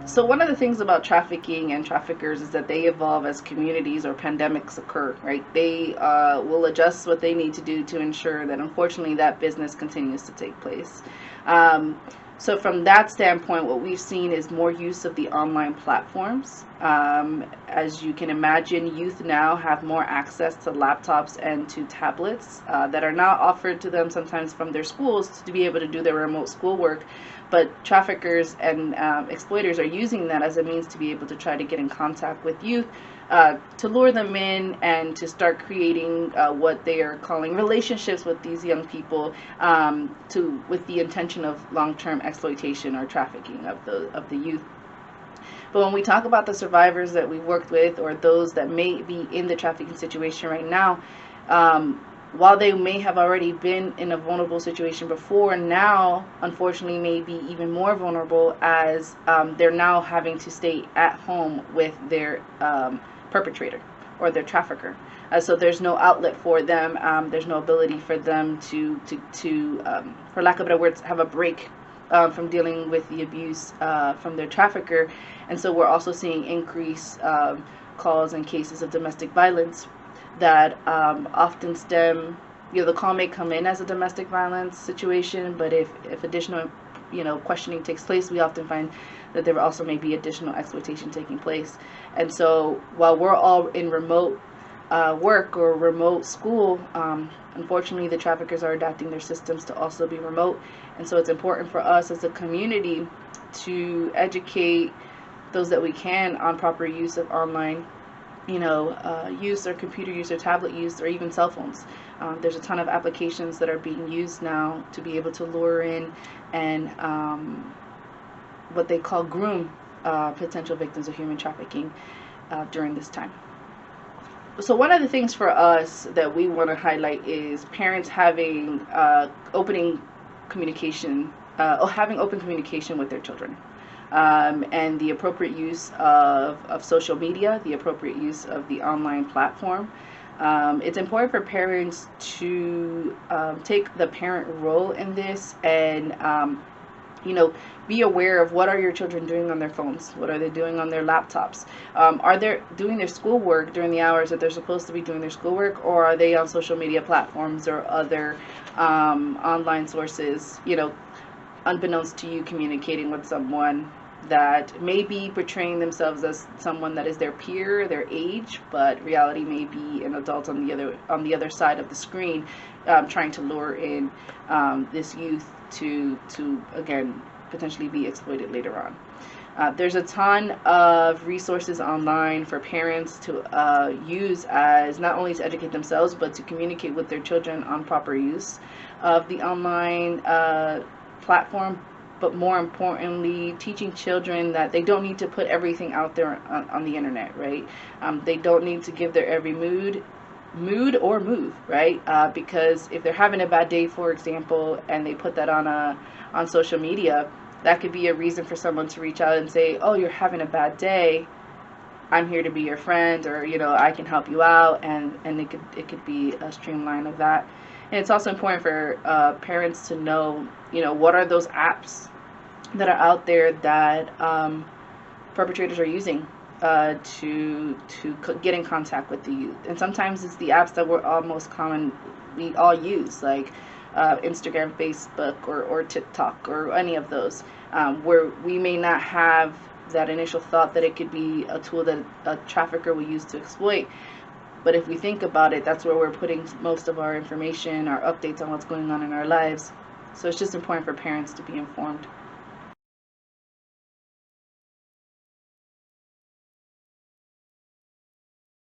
So one of the things about trafficking and traffickers is that they evolve as communities or pandemics occur, right? They will adjust what they need to do to ensure that, unfortunately, that business continues to take place. Um, so from that standpoint, what we've seen is more use of the online platforms. As you can imagine, youth now have more access to laptops and to tablets that are now offered to them sometimes from their schools to be able to do their remote schoolwork. But traffickers and exploiters are using that as a means to be able to try to get in contact with youth, to lure them in and to start creating what they are calling relationships with these young people, with the intention of long-term exploitation or trafficking of the youth. But when we talk about the survivors that we worked with, or those that may be in the trafficking situation right now, while they may have already been in a vulnerable situation before, now unfortunately may be even more vulnerable, as they're now having to stay at home with their perpetrator or their trafficker. So there's no outlet for them. There's no ability for them to for lack of better words, have a break from dealing with the abuse from their trafficker. And so we're also seeing increased calls and cases of domestic violence that often stem, the call may come in as a domestic violence situation, but if additional, questioning takes place, we often find that there also may be additional exploitation taking place. And so while we're all in remote work or remote school, unfortunately the traffickers are adapting their systems to also be remote. And so it's important for us as a community to educate those that we can on proper use of online use, or computer use, or tablet use, or even cell phones. There's a ton of applications that are being used now to be able to lure in and what they call groom potential victims of human trafficking during this time. So one of the things for us that we want to highlight is parents having open communication with their children. And the appropriate use of social media, the appropriate use of the online platform. It's important for parents to take the parent role in this and, be aware of what are your children doing on their phones, what are they doing on their laptops, are they doing their schoolwork during the hours that they're supposed to be doing their schoolwork, or are they on social media platforms or other online sources, unbeknownst to you, communicating with someone that may be portraying themselves as someone that is their peer, their age, but reality may be an adult on the other side of the screen, trying to lure in this youth to again potentially be exploited later on. There's a ton of resources online for parents to use, as not only to educate themselves but to communicate with their children on proper use of the online platform, but more importantly, teaching children that they don't need to put everything out there on the internet, right? They don't need to give their every mood or move, right? Because if they're having a bad day, for example, and they put that on social media, that could be a reason for someone to reach out and say, "Oh, you're having a bad day. I'm here to be your friend," or I can help you out, and it could be a streamline of that. And it's also important for parents to know, what are those apps that are out there that perpetrators are using to get in contact with the youth. And sometimes it's the apps that we all use, like Instagram, Facebook, or TikTok, or any of those, where we may not have that initial thought that it could be a tool that a trafficker will use to exploit. But if we think about it, that's where we're putting most of our information, our updates on what's going on in our lives. So it's just important for parents to be informed.